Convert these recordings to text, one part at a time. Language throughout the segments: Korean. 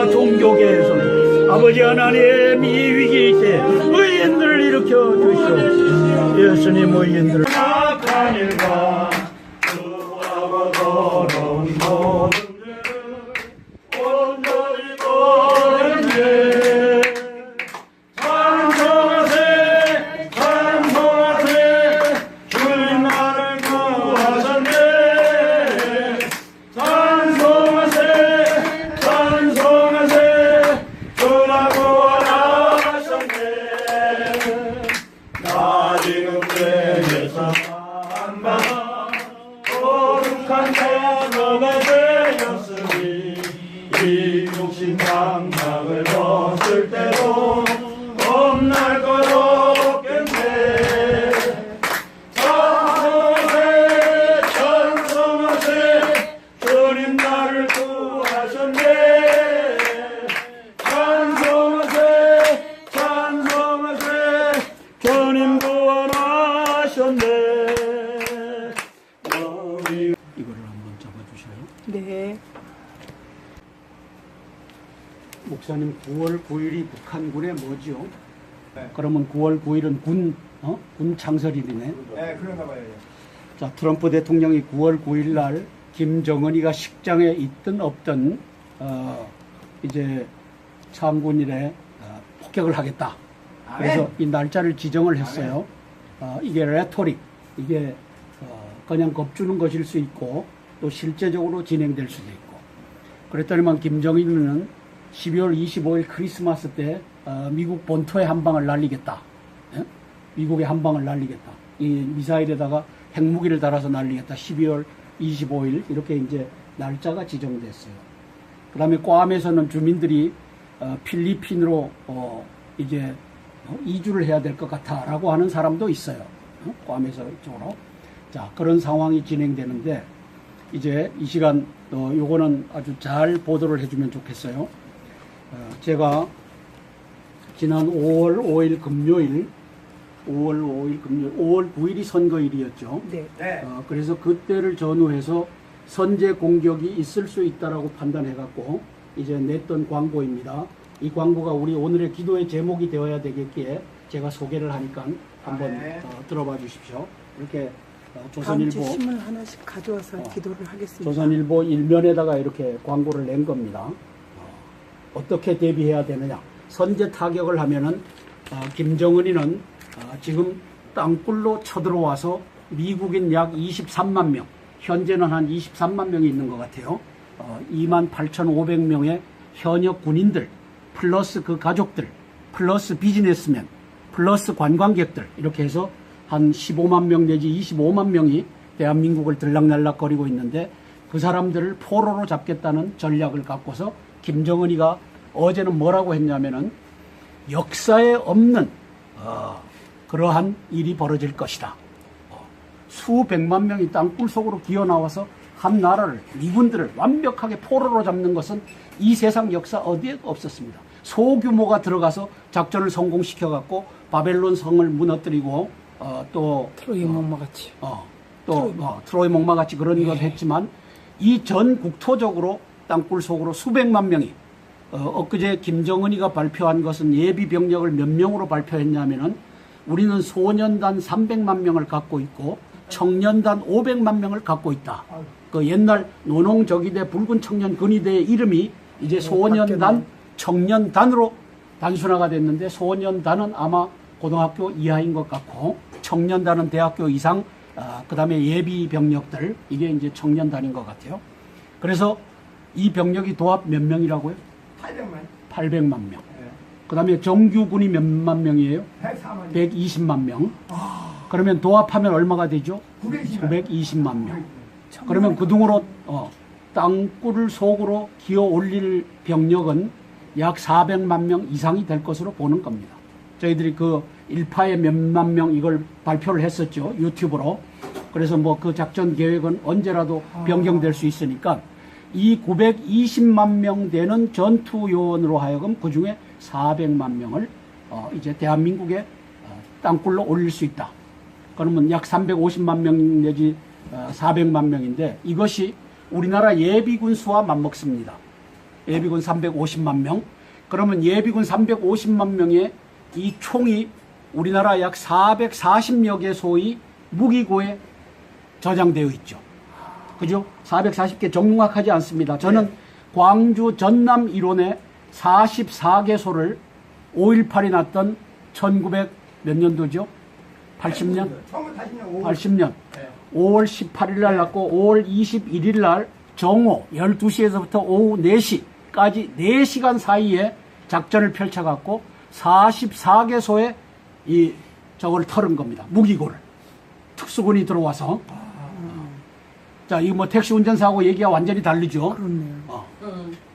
나라 종교계에서는 아버지 하나님 이 위기 때 의인들을 일으켜 주시옵소서. 예수님 의인들을 악한 일과 수고하고 더러운 모든 죄를 온전히 버리네. 찬송하세 찬송하세 주님 나를 구하셨네. 찬송하세 찬송하세 주나 구원하셨네. 나 지금 죄에서 한방 거룩한 자녀가 되었으니 이 육신 장막을 벗을 때도 겁날 것 없겠네. 찬송하세 찬송하세 주님 나를 구하셨네. 찬송하세 찬송하세 주님 구원하셨네. 이거를 한번 잡아주셔요. 네. 목사님 9월 9일이 북한군의 뭐지요? 네. 그러면 9월 9일은 군 창설일이네. 네, 그런가 봐요. 자, 트럼프 대통령이 9월 9일 날 김정은이가 식장에 있든 없든 이제 참군일에 폭격을 하겠다. 그래서 이 날짜를 지정을 했어요. 이게 레토릭, 이게 그냥 겁주는 것일 수 있고 또 실제적으로 진행될 수도 있고. 그랬더니만 김정일은 12월 25일 크리스마스 때 미국 본토에 한 방을 날리겠다. 예? 미국에 한 방을 날리겠다. 이 미사일에다가 핵무기를 달아서 날리겠다. 12월 25일 이렇게 이제 날짜가 지정됐어요. 그 다음에 괌에서는 주민들이 필리핀으로 이제 이주를 해야 될 것 같아라고 하는 사람도 있어요. 괌에서 이쪽으로. 자, 그런 상황이 진행되는데 이제 이 시간 요거는 아주 잘 보도를 해주면 좋겠어요. 제가 지난 5월 5일 금요일 5월 9일이 선거일이었죠. 네. 그래서 그때를 전후해서 선제 공격이 있을 수 있다라고 판단해갖고 이제 냈던 광고입니다. 이 광고가 우리 오늘의 기도의 제목이 되어야 되겠기에 제가 소개를 하니까 한번 들어봐 주십시오. 이렇게 조선일보 다음 주 신문 하나씩 가져와서 기도를 하겠습니다. 조선일보 일면에다가 이렇게 광고를 낸 겁니다. 어떻게 대비해야 되느냐? 선제 타격을 하면은 김정은이는 지금 땅굴로 쳐들어와서 미국인 약 23만 명, 현재는 한 23만 명이 있는 것 같아요. 28,500명의 현역 군인들, 플러스 그 가족들, 플러스 비즈니스맨, 플러스 관광객들 이렇게 해서 한 15만 명 내지 25만 명이 대한민국을 들락날락거리고 있는데 그 사람들을 포로로 잡겠다는 전략을 갖고서 김정은이가 어제는 뭐라고 했냐면은 역사에 없는 그러한 일이 벌어질 것이다. 수백만 명이 땅굴 속으로 기어 나와서 한 나라를, 미군들을 완벽하게 포로로 잡는 것은 이 세상 역사 어디에 없었습니다. 소규모가 들어가서 작전을 성공시켜갖고 바벨론 성을 무너뜨리고 또 트로이 목마같이 트로이 목마같이 그런 걸 했지만 이 전 국토적으로 땅굴 속으로 수백만 명이 엊그제 김정은이가 발표한 것은 예비 병력을 몇 명으로 발표했냐면은 우리는 소년단 300만 명을 갖고 있고 청년단 500만 명을 갖고 있다. 그 옛날 노농저기대 붉은 청년 근위대의 이름이 이제 소년단, 청년단으로 단순화가 됐는데 소년단은 아마 고등학교 이하인 것 같고 청년단은 대학교 이상, 그 다음에 예비 병력들 이게 이제 청년단인 것 같아요. 그래서 이 병력이 도합 몇 명이라고요? 800만 명. 그 다음에 정규군이 몇만 명이에요? 120만 명. 그러면 도합하면 얼마가 되죠? 920만 명. 그러면 그 등으로 땅굴 속으로 기어 올릴 병력은 약 400만 명 이상이 될 것으로 보는 겁니다. 저희들이 그 일파에 몇만 명 이걸 발표를 했었죠. 유튜브로. 그래서 뭐 그 작전 계획은 언제라도 변경될 수 있으니까 이 920만 명 되는 전투 요원으로 하여금 그 중에 400만 명을 이제 대한민국의 땅굴로 올릴 수 있다. 그러면 약 350만 명 내지 400만 명인데 이것이 우리나라 예비군 수와 맞먹습니다. 예비군 350만 명. 그러면 예비군 350만 명의 이 총이 우리나라 약 440여 개소의 무기고에 저장되어 있죠. 그죠? 440개 정확하지 않습니다. 저는 광주 전남 일원에 44개소를 5.18이 났던 1900 몇 년도죠? 80년? 80년. 5월 18일 날 났고 5월 21일 날 정오 12시에서부터 오후 4시까지 4시간 사이에 작전을 펼쳐갖고 44개소에 저걸 털은 겁니다. 무기고를. 특수군이 들어와서. 자, 이거 뭐 택시 운전사하고 얘기가 완전히 다르죠? 그렇네요.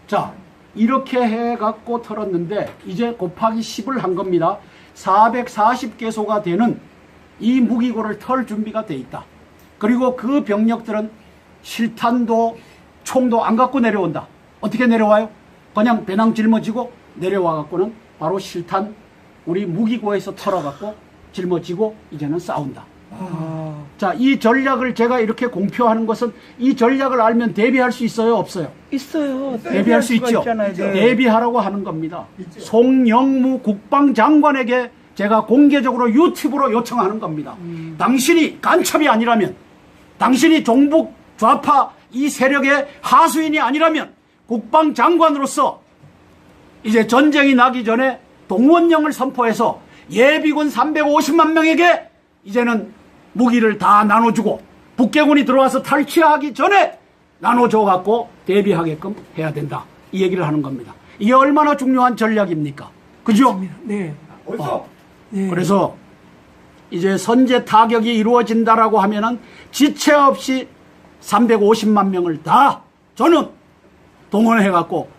자, 이렇게 해갖고 털었는데, 이제 곱하기 10을 한 겁니다. 440개소가 되는 이 무기고를 털 준비가 돼 있다. 그리고 그 병력들은 실탄도 총도 안 갖고 내려온다. 어떻게 내려와요? 그냥 배낭 짊어지고 내려와갖고는 바로 실탄 우리 무기고에서 털어갖고 짊어지고 이제는 싸운다. 자, 이 전략을 제가 이렇게 공표하는 것은 이 전략을 알면 대비할 수 있어요? 없어요? 있어요. 대비할 수 있죠. 있잖아요. 네. 대비하라고 하는 겁니다. 송영무 국방장관에게 제가 공개적으로 유튜브로 요청하는 겁니다. 당신이 간첩이 아니라면, 당신이 종북 좌파 이 세력의 하수인이 아니라면 국방장관으로서 이제 전쟁이 나기 전에 동원령을 선포해서 예비군 350만 명에게 이제는 무기를 다 나눠주고 북괴군이 들어와서 탈취하기 전에 나눠줘 갖고 대비하게끔 해야 된다. 이 얘기를 하는 겁니다. 이게 얼마나 중요한 전략입니까? 그죠? 네. 네. 그래서 이제 선제 타격이 이루어진다라고 하면은 지체 없이 350만 명을 다 저는 동원해 갖고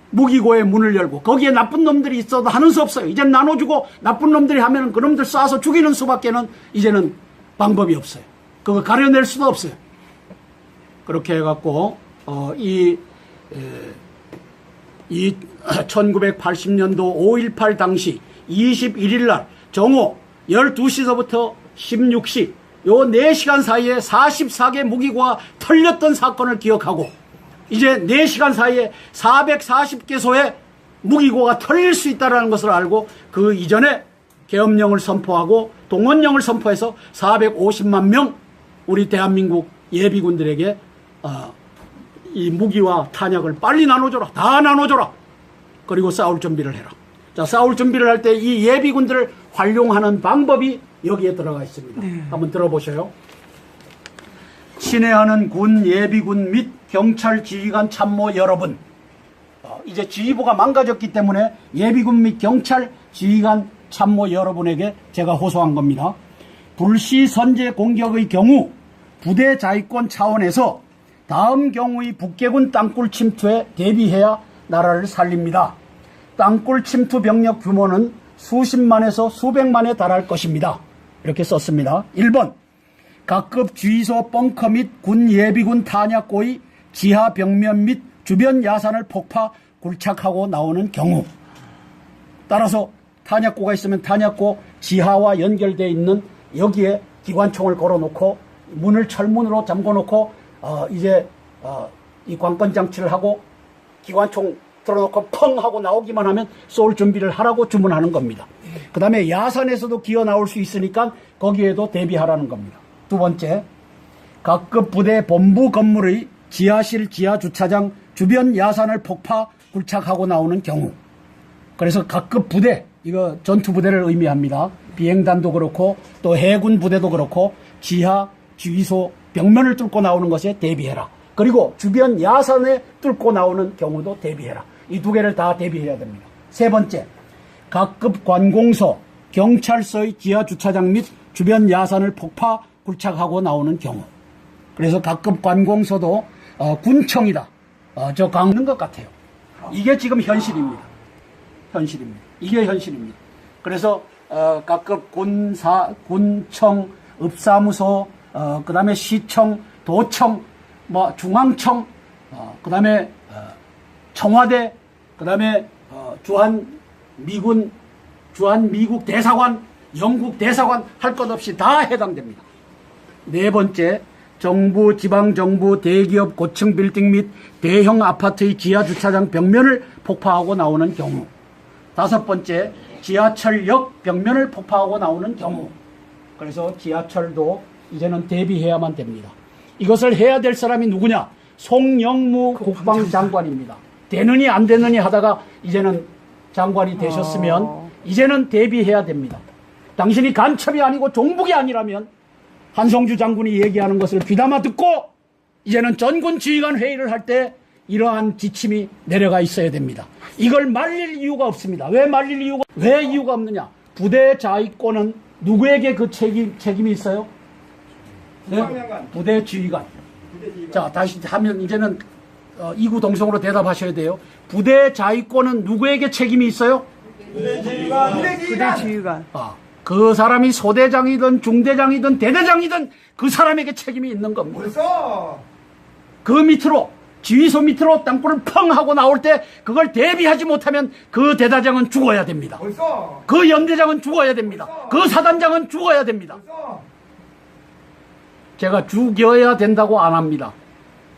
무기고의 문을 열고 거기에 나쁜 놈들이 있어도 하는 수 없어요. 이제 나눠주고 나쁜 놈들이 하면은 그놈들 쏴서 죽이는 수밖에는 이제는 방법이 없어요. 그거 가려낼 수도 없어요. 그렇게 해갖고 이 1980년도 5.18 당시 21일 날 정오 12시서부터 16시 요 4시간 사이에 44개 무기고가 털렸던 사건을 기억하고 이제 4시간 사이에 440개소의 무기고가 털릴 수 있다는 것을 알고 그 이전에 계엄령을 선포하고 동원령을 선포해서 450만 명 우리 대한민국 예비군들에게 이 무기와 탄약을 빨리 나눠줘라. 다 나눠줘라. 그리고 싸울 준비를 해라. 자, 싸울 준비를 할 때 이 예비군들을 활용하는 방법이 여기에 들어가 있습니다. 한번 들어보셔요. 친애하는 군 예비군 및 경찰 지휘관 참모 여러분, 이제 지휘부가 망가졌기 때문에 예비군 및 경찰 지휘관 참모 여러분에게 제가 호소한 겁니다. 불시 선제 공격의 경우 부대 자위권 차원에서 다음 경우의 북괴군 땅굴 침투에 대비해야 나라를 살립니다. 땅굴 침투 병력 규모는 수십만에서 수백만에 달할 것입니다. 이렇게 썼습니다. 1번 각급 주의소 벙커 및 군 예비군 탄약고의 지하 벽면 및 주변 야산을 폭파 굴착하고 나오는 경우, 따라서 탄약고가 있으면 탄약고 지하와 연결되어 있는 여기에 기관총을 걸어놓고 문을 철문으로 잠궈놓고 이제 이 관건 장치를 하고 기관총 들어놓고 펑 하고 나오기만 하면 쏠 준비를 하라고 주문하는 겁니다. 그 다음에 야산에서도 기어 나올 수 있으니까 거기에도 대비하라는 겁니다. 두 번째, 각급 부대 본부 건물의 지하실, 지하주차장, 주변 야산을 폭파, 굴착하고 나오는 경우. 그래서 각급 부대, 이거 전투부대를 의미합니다. 비행단도 그렇고 또 해군 부대도 그렇고 지하, 주위소, 벽면을 뚫고 나오는 것에 대비해라. 그리고 주변 야산에 뚫고 나오는 경우도 대비해라. 이 두 개를 다 대비해야 됩니다. 세 번째, 각급 관공서, 경찰서의 지하주차장 및 주변 야산을 폭파, 굴착하고 나오는 경우. 그래서 각급 관공서도 군청이다. 저 강는 것 같아요. 이게 지금 현실입니다. 현실입니다. 이게 현실입니다. 그래서 각급 군청, 읍사무소, 그 다음에 시청, 도청, 뭐 중앙청, 그 다음에 청와대, 그 다음에 주한 미국 대사관, 영국 대사관 할 것 없이 다 해당됩니다. 네 번째, 정부, 지방정부, 대기업, 고층 빌딩 및 대형 아파트의 지하 주차장 벽면을 폭파하고 나오는 경우. 5번째, 지하철역 벽면을 폭파하고 나오는 경우. 그래서 지하철도 이제는 대비해야만 됩니다. 이것을 해야 될 사람이 누구냐? 송영무 국방장관입니다. 되느니 안 되느니 하다가 이제는 장관이 되셨으면 이제는 대비해야 됩니다. 당신이 간첩이 아니고 종북이 아니라면 한성주 장군이 얘기하는 것을 귀담아 듣고 이제는 전군 지휘관 회의를 할 때 이러한 지침이 내려가 있어야 됩니다. 이걸 말릴 이유가 없습니다. 왜 이유가 없느냐? 부대 자위권은 누구에게 그 책임이 있어요? 네? 부대 지휘관. 자, 다시 하면 이제는 이구동성으로 대답하셔야 돼요. 부대 자위권은 누구에게 책임이 있어요? 부대 지휘관. 그 사람이 소대장이든 중대장이든 대대장이든 그 사람에게 책임이 있는 겁니다. 벌써 그 밑으로 지휘소 밑으로 땅굴을 펑 하고 나올 때 그걸 대비하지 못하면 그 대대장은 죽어야 됩니다. 벌써 그 연대장은 죽어야 됩니다. 그 사단장은 죽어야 됩니다. 벌써 제가 죽여야 된다고 안 합니다.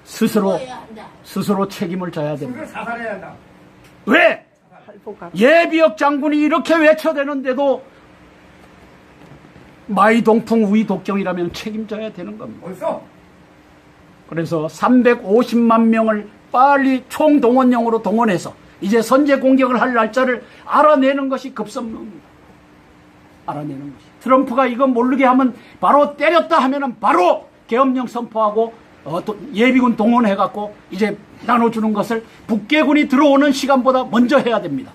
스스로 책임을 져야 됩니다. 그걸 사살해야 한다. 왜? 예비역 장군이 이렇게 외쳐대는데도 마이동풍 우이독경이라면 책임져야 되는 겁니다. 벌써 그래서 350만 명을 빨리 총동원령으로 동원해서 이제 선제 공격을 할 날짜를 알아내는 것이 급선무입니다. 알아내는 것이. 트럼프가 이거 모르게 하면 바로 때렸다 하면은 바로 계엄령 선포하고 예비군 동원해갖고 이제 나눠주는 것을 북계군이 들어오는 시간보다 먼저 해야 됩니다.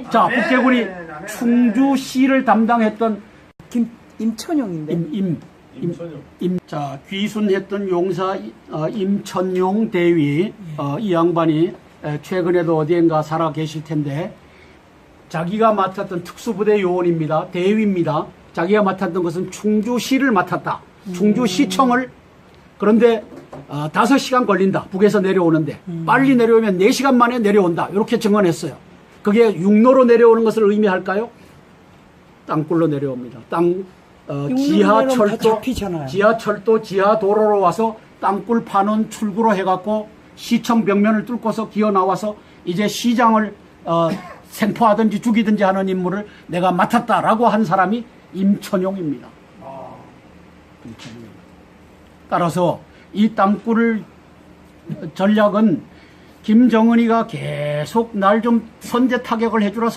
자, 북계군이 충주시를 담당했던 임천용인데. 자, 귀순했던 용사 임천용 대위, 이 양반이 최근에도 어디엔가 살아 계실 텐데 자기가 맡았던 특수부대 요원입니다. 대위입니다. 자기가 맡았던 것은 충주시를 맡았다. 충주시청을. 그런데 5시간 걸린다. 북에서 내려오는데 빨리 내려오면 4시간 만에 내려온다. 이렇게 증언했어요. 그게 육로로 내려오는 것을 의미할까요? 땅굴로 내려옵니다. 지하철도 지하도로로 와서 땅굴 파는 출구로 해갖고 시청 벽면을 뚫고서 기어 나와서 이제 시장을 생포하든지 죽이든지 하는 임무를 내가 맡았다라고 한 사람이 임천용입니다. 따라서 이 땅굴 전략은 김정은이가 계속 날 좀 선제 타격을 해주라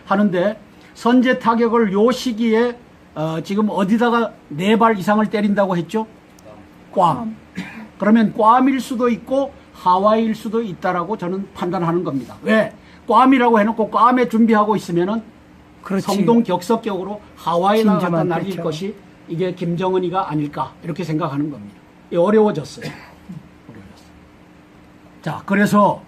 하는데 선제 타격을 요 시기에 지금 어디다가 4발 이상을 때린다고 했죠? 괌. 그러면 괌일 수도 있고 하와이일 수도 있다라고 저는 판단하는 겁니다. 왜? 괌이라고 해놓고 괌에 준비하고 있으면은 성동격석격으로 하와이나 갖다 날릴 것이 이게 김정은이가 아닐까 이렇게 생각하는 겁니다. 어려워졌어요. 자, 그래서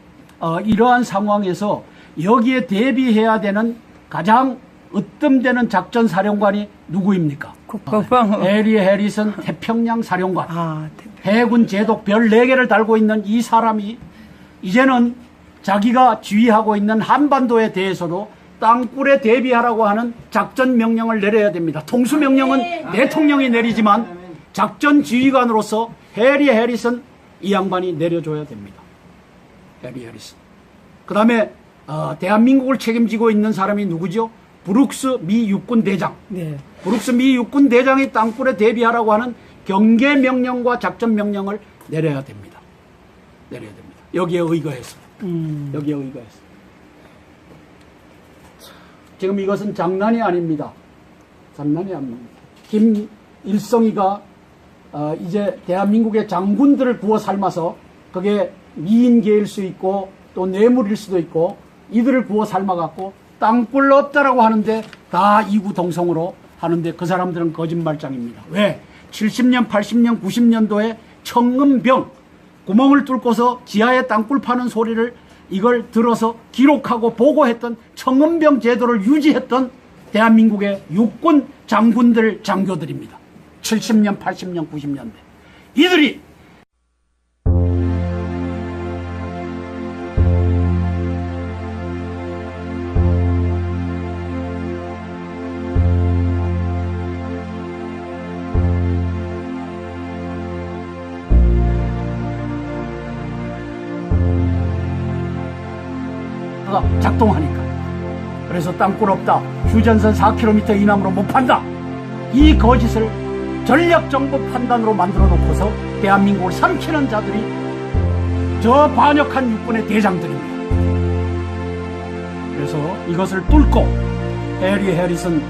이러한 상황에서 여기에 대비해야 되는 가장 으뜸되는 작전사령관이 누구입니까? 국방부. 해리 해리슨 태평양 사령관. 해군 제독 별 4개를 달고 있는 이 사람이 이제는 자기가 지휘하고 있는 한반도에 대해서도 땅굴에 대비하라고 하는 작전 명령을 내려야 됩니다. 통수 명령은 대통령이 내리지만 작전 지휘관으로서 해리 해리슨 이 양반이 내려줘야 됩니다. 해리 해리슨. 그 다음에 대한민국을 책임지고 있는 사람이 누구죠? 브룩스 미 육군 대장. 네. 브룩스 미 육군 대장이 땅굴에 대비하라고 하는 경계 명령과 작전 명령을 내려야 됩니다. 내려야 됩니다. 여기에 의거해서. 여기에 의거해서. 지금 이것은 장난이 아닙니다. 장난이 아닙니다. 김일성이가 이제 대한민국의 장군들을 구워 삶아서 그게 미인계일 수 있고 또 뇌물일 수도 있고 이들을 구워 삶아갖고 땅굴 없다라고 하는데 다 이구동성으로 하는데 그 사람들은 거짓말장입니다. 왜? 70년, 80년, 90년도에 청음병 구멍을 뚫고서 지하에 땅굴 파는 소리를 이걸 들어서 기록하고 보고했던 청음병 제도를 유지했던 대한민국의 육군 장군들, 장교들입니다. 70년, 80년, 90년대. 이들이 탱크가 작동하니까. 그래서 땅굴 없다, 휴전선 4km 이남으로 못 판다, 이 거짓을 전략정보 판단으로 만들어 놓고서 대한민국을 삼키는 자들이 저 반역한 육군의 대장들입니다. 그래서 이것을 뚫고 해리 해리슨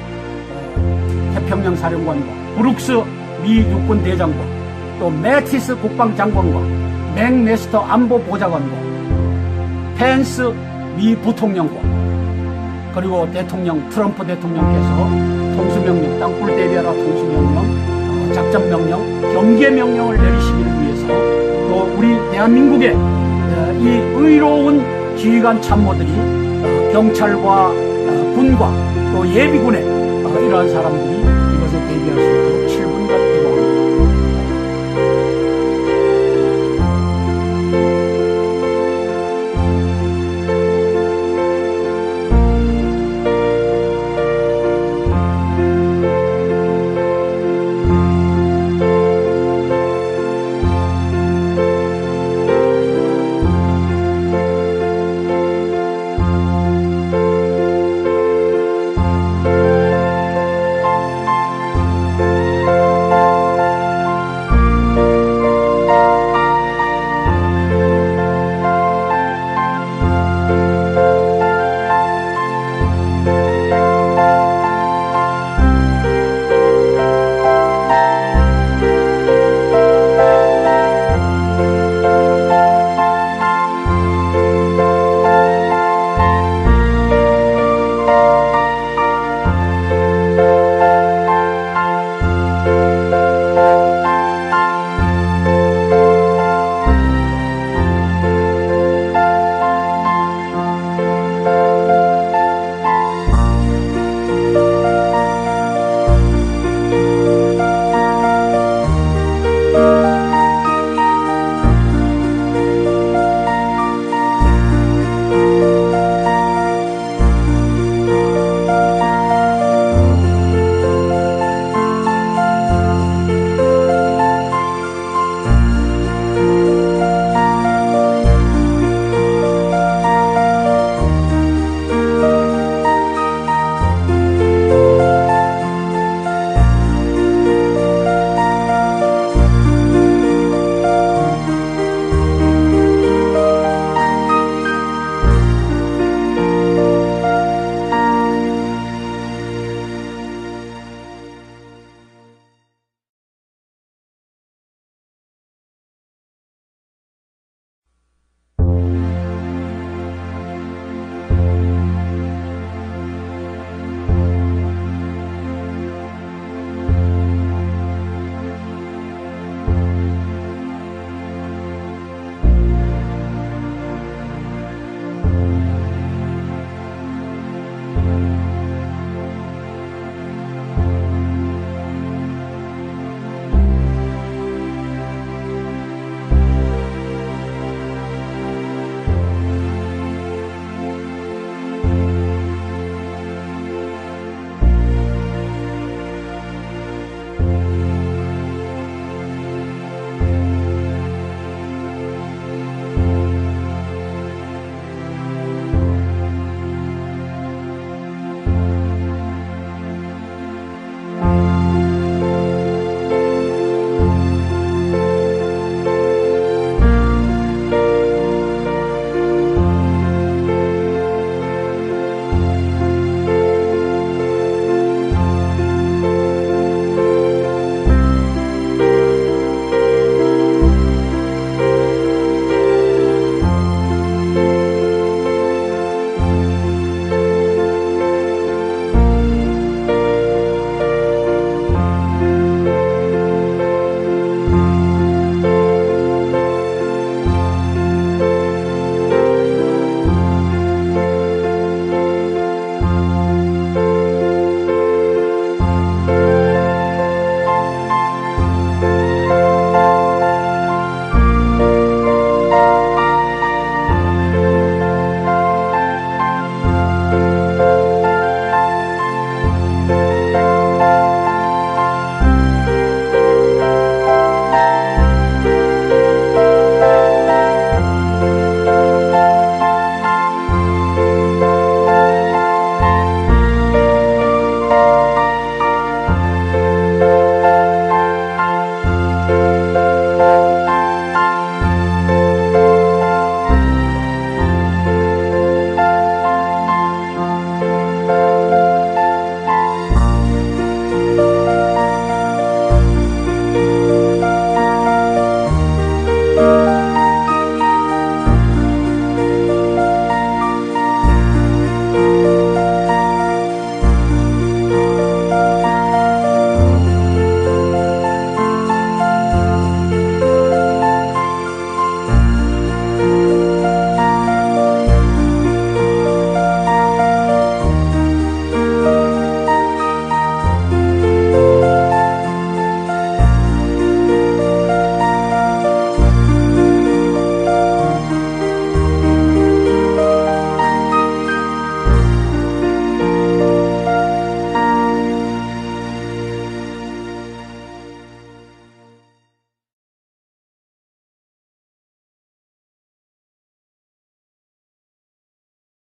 태평양 사령관과 브룩스 미 육군 대장과 또 매티스 국방장관과 맥메스터 안보보좌관과 펜스 미 부통령과 그리고 대통령 트럼프 대통령께서 통수명령, 땅굴 대비하라 통수명령, 작전명령, 경계명령을 내리시기를 위해서 또 우리 대한민국의 이 의로운 지휘관 참모들이 경찰과 군과 또 예비군의 이러한 사람들이 이것에 대비할 수 있도록 7분간 기도합니다.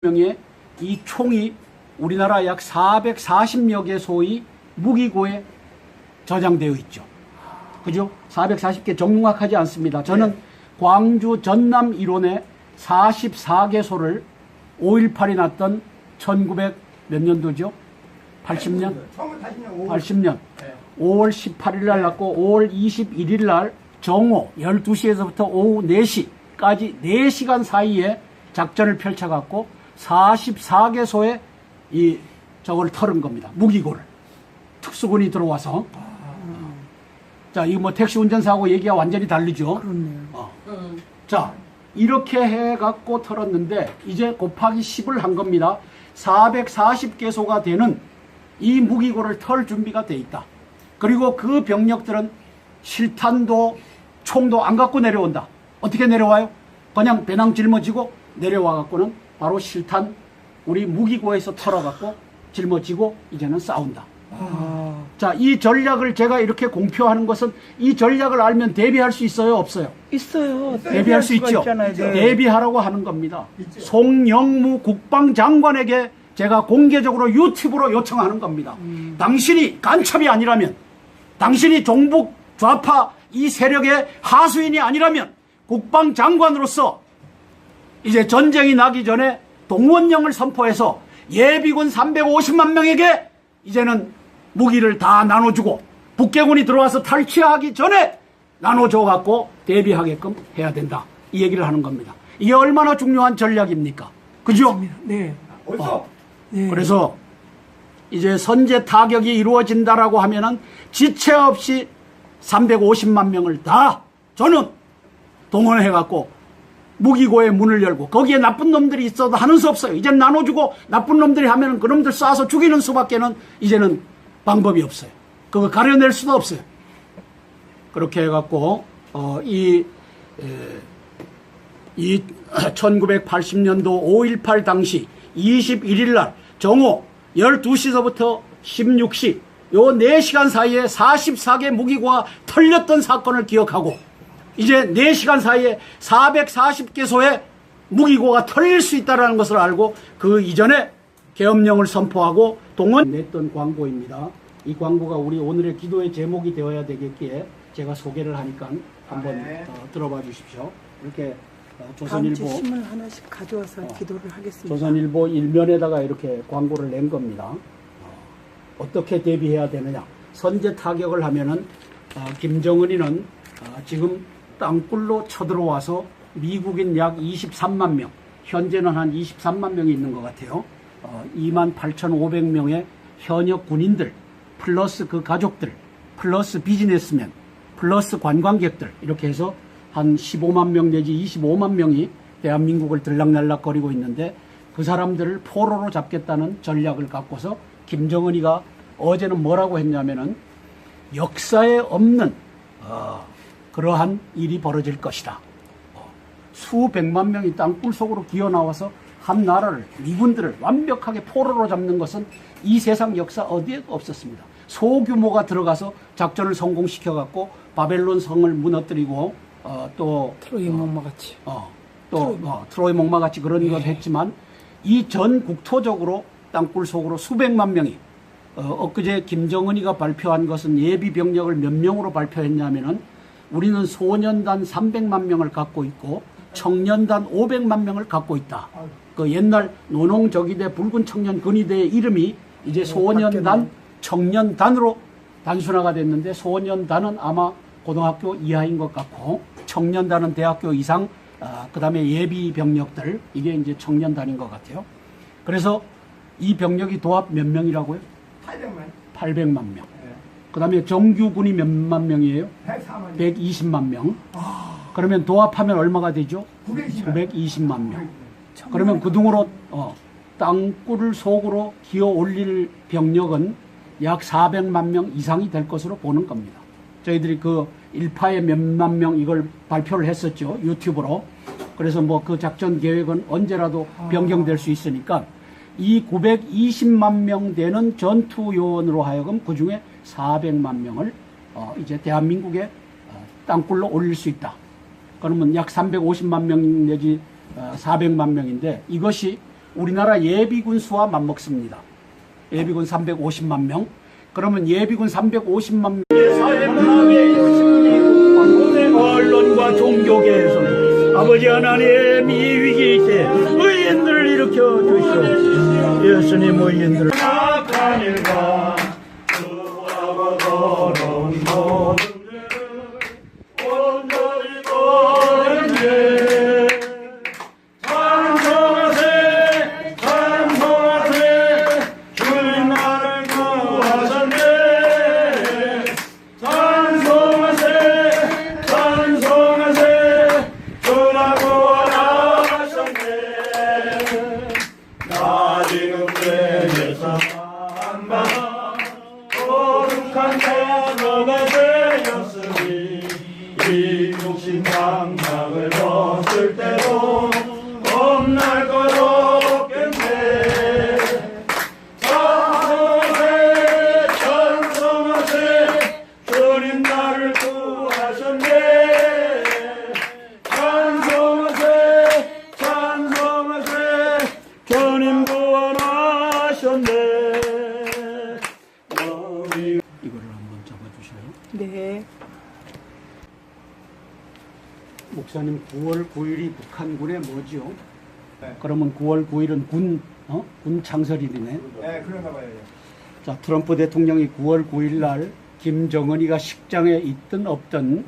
명의 이 총이 우리나라 약 440여 개소의 무기고에 저장되어 있죠. 그죠? 440개 정확하지 않습니다. 저는 광주 전남 일원에 44개소를 5.18이 났던 1900 몇 년도죠? 80년? 80년. 5월 18일 날 났고 5월 21일 날 정오 12시에서부터 오후 4시까지 4시간 사이에 작전을 펼쳐갖고 44개소에 저걸 털은 겁니다. 무기고를. 특수군이 들어와서. 자, 이거 뭐 택시 운전사하고 얘기가 완전히 다르죠? 그렇네요. 자, 이렇게 해갖고 털었는데, 이제 곱하기 10을 한 겁니다. 440개소가 되는 이 무기고를 털 준비가 돼 있다. 그리고 그 병력들은 실탄도 총도 안 갖고 내려온다. 어떻게 내려와요? 그냥 배낭 짊어지고 내려와갖고는 바로 실탄 우리 무기고에서 털어갖고 짊어지고 이제는 싸운다. 자, 이 전략을 제가 이렇게 공표하는 것은 이 전략을 알면 대비할 수 있어요? 없어요? 있어요. 대비할 수 있죠. 있잖아요. 네. 대비하라고 하는 겁니다. 송영무 국방장관에게 제가 공개적으로 유튜브로 요청하는 겁니다. 당신이 간첩이 아니라면, 당신이 종북 좌파 이 세력의 하수인이 아니라면 국방장관으로서 이제 전쟁이 나기 전에 동원령을 선포해서 예비군 350만 명에게 이제는 무기를 다 나눠주고 북계군이 들어와서 탈취하기 전에 나눠줘갖고 대비하게끔 해야 된다. 이 얘기를 하는 겁니다. 이게 얼마나 중요한 전략입니까? 그죠? 네. 네. 그래서 이제 선제 타격이 이루어진다라고 하면은 지체 없이 350만 명을 다 저는 동원해갖고 무기고의 문을 열고 거기에 나쁜 놈들이 있어도 하는 수 없어요. 이제 나눠주고 나쁜 놈들이 하면은 그놈들 쏴서 죽이는 수밖에는 이제는 방법이 없어요. 그거 가려낼 수도 없어요. 그렇게 해갖고 이 1980년도 5.18 당시 21일 날 정오 12시서부터 16시 요 4시간 사이에 44개 무기고가 털렸던 사건을 기억하고 이제 4시간 사이에 440개소의 무기고가 털릴 수 있다는 것을 알고 그 이전에 계엄령을 선포하고 동원 냈던 광고입니다. 이 광고가 우리 오늘의 기도의 제목이 되어야 되겠기에 제가 소개를 하니까 한번 들어봐 주십시오. 이렇게 조선일보 신문 하나씩 가져와서 기도를 하겠습니다. 조선일보 일면에다가 이렇게 광고를 낸 겁니다. 어떻게 대비해야 되느냐? 선제 타격을 하면은 김정은이는 지금 땅굴로 쳐들어와서 미국인 약 23만 명, 현재는 한 23만 명이 있는 것 같아요. 28,500명의 현역 군인들, 플러스 그 가족들, 플러스 비즈니스맨, 플러스 관광객들 이렇게 해서 한 15만 명 내지 25만 명이 대한민국을 들락날락거리고 있는데 그 사람들을 포로로 잡겠다는 전략을 갖고서 김정은이가 어제는 뭐라고 했냐면은 역사에 없는 그러한 일이 벌어질 것이다. 수백만 명이 땅굴 속으로 기어나와서 한 나라를, 미군들을 완벽하게 포로로 잡는 것은 이 세상 역사 어디에 없었습니다. 소규모가 들어가서 작전을 성공시켜갖고 바벨론 성을 무너뜨리고 또 트로이 목마같이 트로이 목마같이 그런 걸 했지만 이 전 국토적으로 땅굴 속으로 수백만 명이 엊그제 김정은이가 발표한 것은 예비 병력을 몇 명으로 발표했냐면은 우리는 소년단 300만 명을 갖고 있고 청년단 500만 명을 갖고 있다. 그 옛날 노농저기대 붉은 청년 근위대의 이름이 이제 소년단, 청년단으로 단순화가 됐는데 소년단은 아마 고등학교 이하인 것 같고 청년단은 대학교 이상, 그 다음에 예비 병력들 이게 이제 청년단인 것 같아요. 그래서 이 병력이 도합 몇 명이라고요? 800만 명. 그 다음에 정규군이 몇만 명이에요? 120만 명. 그러면 도합하면 얼마가 되죠? 920만 명. 그러면 그 등으로 땅굴 속으로 기어 올릴 병력은 약 400만 명 이상이 될 것으로 보는 겁니다. 저희들이 그 일파에 몇만 명 이걸 발표를 했었죠. 유튜브로. 그래서 뭐 그 작전 계획은 언제라도 변경될 수 있으니까 이 920만 명 되는 전투 요원으로 하여금 그 중에 400만 명을 이제 대한민국의 땅굴로 올릴 수 있다. 그러면 약 350만 명 내지 400만 명인데 이것이 우리나라 예비군 수와 맞먹습니다. 예비군 350만 명. 그러면 예비군 350만 명의 사회문화의 심리, 언론과 종교계에서는 아버지 하나님 이 위기 때 의인들을 일으켜 주시옵소서. 예수님 의인들을 악한 일과 수하고 더러운 모든 죄를 온전히 버리네. 찬송하세 찬송하세 주님 나를 구하셨네. 찬송하세 찬송하세 주나 구원하셨네. 나 지금 죄에서 한방 거룩한 자녀가 되었으니 이 육신 장막을 벗을 때도 겁날 것 없겠네. 찬송하세 찬송하세 주님 나를 구하셨네. 찬송하세 찬송하세 주님 구원하셨네. 이거를 한번 잡아주셔요. 네. 목사님 9월 9일이 북한군의 뭐지요? 그러면 9월 9일은 군 창설일이네. 네, 그런가 봐요. 자, 트럼프 대통령이 9월 9일 날 김정은이가 식장에 있든 없든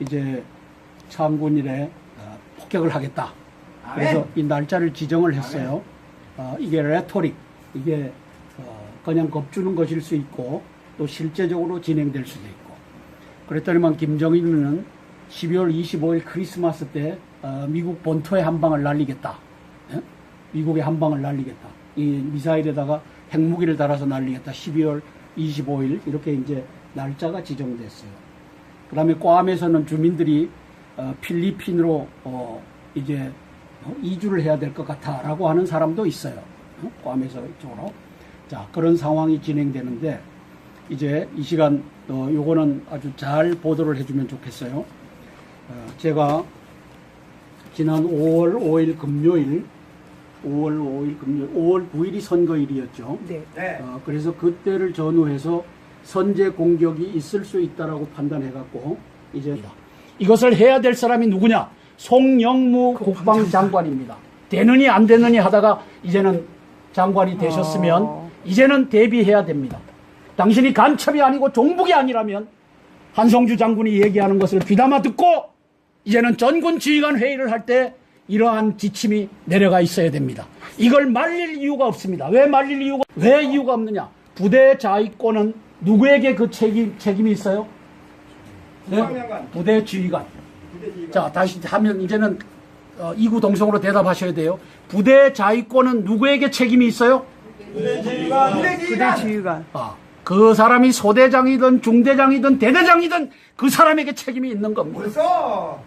이제 창군일에 폭격을 하겠다. 그래서 이 날짜를 지정을 했어요. 이게 레토릭, 이게 그냥 겁주는 것일 수 있고 또 실제적으로 진행될 수도 있고. 그랬더니만 김정일은 12월 25일 크리스마스 때 미국 본토에 한 방을 날리겠다. 예? 미국에 한 방을 날리겠다. 이 미사일에다가 핵무기를 달아서 날리겠다. 12월 25일 이렇게 이제 날짜가 지정됐어요. 그 다음에 괌에서는 주민들이 필리핀으로 이제 이주를 해야 될 것 같아라고 하는 사람도 있어요. 괌에서 이쪽으로. 자, 그런 상황이 진행되는데 이제 이 시간 요거는 아주 잘 보도를 해주면 좋겠어요. 제가 지난 5월 5일 금요일 5월 9일이 선거일이었죠. 네. 네. 그래서 그때를 전후해서 선제 공격이 있을 수 있다라고 판단해갖고 이제 이것을 해야 될 사람이 누구냐? 송영무 국방장관입니다. 되느니 안 되느니 하다가 이제는 장관이 되셨으면 이제는 대비해야 됩니다. 당신이 간첩이 아니고 종북이 아니라면 한성주 장군이 얘기하는 것을 귀담아 듣고 이제는 전군 지휘관 회의를 할 때 이러한 지침이 내려가 있어야 됩니다. 이걸 말릴 이유가 없습니다. 왜 말릴 이유가 없느냐? 부대 자위권은 누구에게 그 책임이 있어요? 네? 부대 지휘관. 자, 다시 하면 이제는 이구동성으로 대답하셔야 돼요. 부대 자위권은 누구에게 책임이 있어요? 부대 지휘관. 지휘관. 그 사람이 소대장이든 중대장이든 대대장이든 그 사람에게 책임이 있는 겁니다. 벌써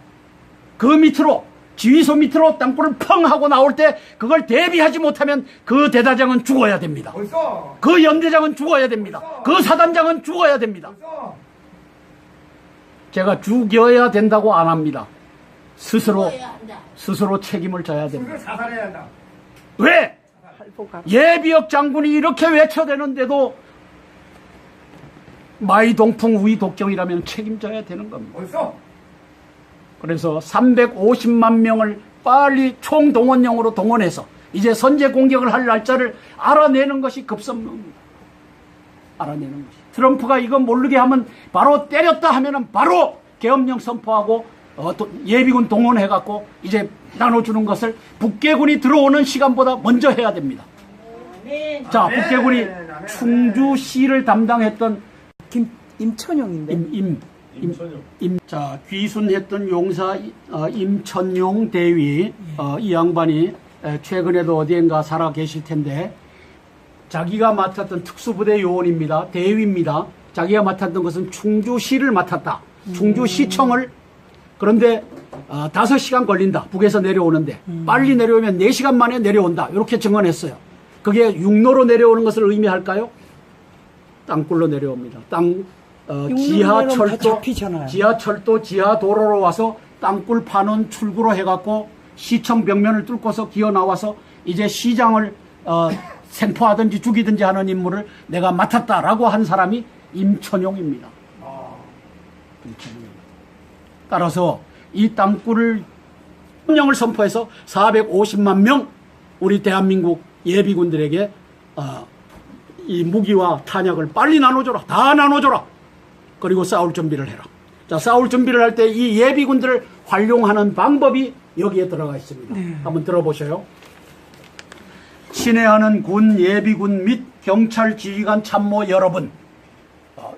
그 밑으로 지휘소 밑으로 땅굴을 펑 하고 나올 때 그걸 대비하지 못하면 그 대대장은 죽어야 됩니다. 벌써 그 연대장은 죽어야 됩니다. 그 사단장은 죽어야 됩니다. 벌써 제가 죽여야 된다고 안 합니다. 스스로 책임을 져야 됩니다. 그걸 사살해야 한다. 왜? 할보가. 예비역 장군이 이렇게 외쳐대는데도 마이동풍 우이독경이라면 책임져야 되는 겁니다. 벌써 그래서 350만 명을 빨리 총동원령으로 동원해서 이제 선제 공격을 할 날짜를 알아내는 것이 급선무입니다. 알아내는 것이. 트럼프가 이거 모르게 하면 바로 때렸다 하면은 바로 계엄령 선포하고 예비군 동원해갖고 이제 나눠주는 것을 북계군이 들어오는 시간보다 먼저 해야 됩니다. 자, 북계군이 충주시를 담당했던 임천용인데. 자, 귀순했던 용사 임천용 대위, 이 양반이 최근에도 어디엔가 살아 계실 텐데 자기가 맡았던 특수부대 요원입니다. 대위입니다. 자기가 맡았던 것은 충주시를 맡았다. 충주시청을. 그런데 5시간 걸린다. 북에서 내려오는데 빨리 내려오면 4시간 만에 내려온다. 이렇게 증언했어요. 그게 육로로 내려오는 것을 의미할까요? 땅굴로 내려옵니다. 지하철도 지하도로로 와서 땅굴 파는 출구로 해갖고 시청 벽면을 뚫고서 기어 나와서 이제 시장을 생포하든지 죽이든지 하는 임무를 내가 맡았다라고 한 사람이 임천용입니다. 임천용입니다. 따라서 이 땅굴을 명령을 선포해서 450만 명 우리 대한민국 예비군들에게 이 무기와 탄약을 빨리 나눠줘라. 다 나눠줘라. 그리고 싸울 준비를 해라. 자, 싸울 준비를 할 때 이 예비군들을 활용하는 방법이 여기에 들어가 있습니다. 한번 들어보셔요. 친애하는 군 예비군 및 경찰 지휘관 참모 여러분,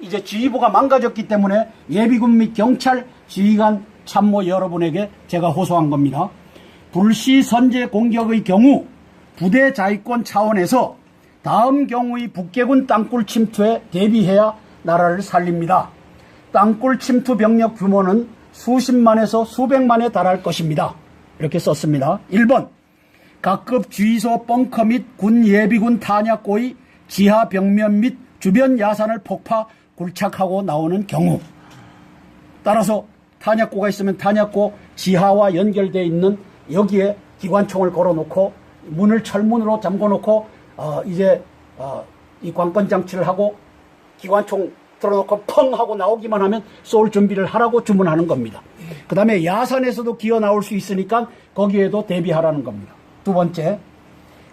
이제 지휘부가 망가졌기 때문에 예비군 및 경찰 지휘관 참모 여러분에게 제가 호소한 겁니다. 불시 선제 공격의 경우 부대 자위권 차원에서 다음 경우의 북계군 땅굴 침투에 대비해야 나라를 살립니다. 땅굴 침투 병력 규모는 수십만에서 수백만에 달할 것입니다. 이렇게 썼습니다. 1번, 각급 주의소 벙커 및 군 예비군 탄약고의 지하 벽면 및 주변 야산을 폭파 굴착하고 나오는 경우, 따라서 탄약고가 있으면 탄약고 지하와 연결되어 있는 여기에 기관총을 걸어놓고 문을 철문으로 잠궈놓고 이제 이 관건 장치를 하고 기관총 들어놓고 펑 하고 나오기만 하면 쏠 준비를 하라고 주문하는 겁니다. 그 다음에 야산에서도 기어 나올 수 있으니까 거기에도 대비하라는 겁니다. 두 번째,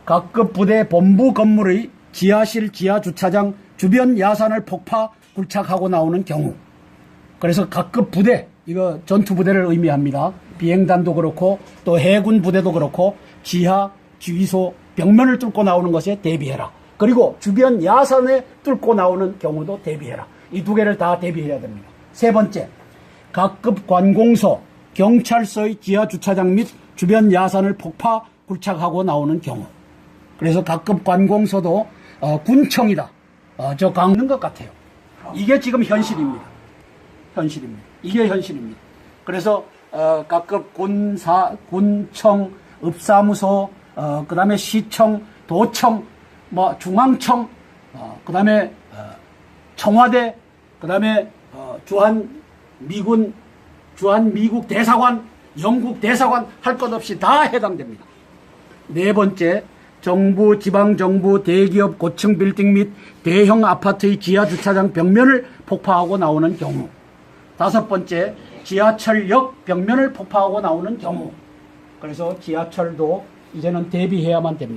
각급 부대 본부 건물의 지하실, 지하주차장, 주변 야산을 폭파 굴착하고 나오는 경우, 그래서 각급 부대, 이거 전투부대를 의미합니다. 비행단도 그렇고 또 해군 부대도 그렇고 지하, 주위소, 벽면을 뚫고 나오는 것에 대비해라. 그리고 주변 야산에 뚫고 나오는 경우도 대비해라. 이 두 개를 다 대비해야 됩니다. 세 번째, 각급 관공서, 경찰서의 지하주차장 및 주변 야산을 폭파 굴착하고 나오는 경우, 그래서 각급 관공서도 군청이다. 저 강는 것 같아요. 이게 지금 현실입니다. 현실입니다. 이게 현실입니다. 그래서 각급 군청, 읍사무소, 그 다음에 시청, 도청, 중앙청, 그 다음에 청와대, 그 다음에 주한미국 대사관, 영국 대사관 할 것 없이 다 해당됩니다. 네 번째, 정부, 지방정부, 대기업, 고층 빌딩 및 대형 아파트의 지하주차장 벽면을 폭파하고 나오는 경우. 다섯 번째, 지하철역 벽면을 폭파하고 나오는 경우. 그래서 지하철도 이제는 대비해야만 됩니다.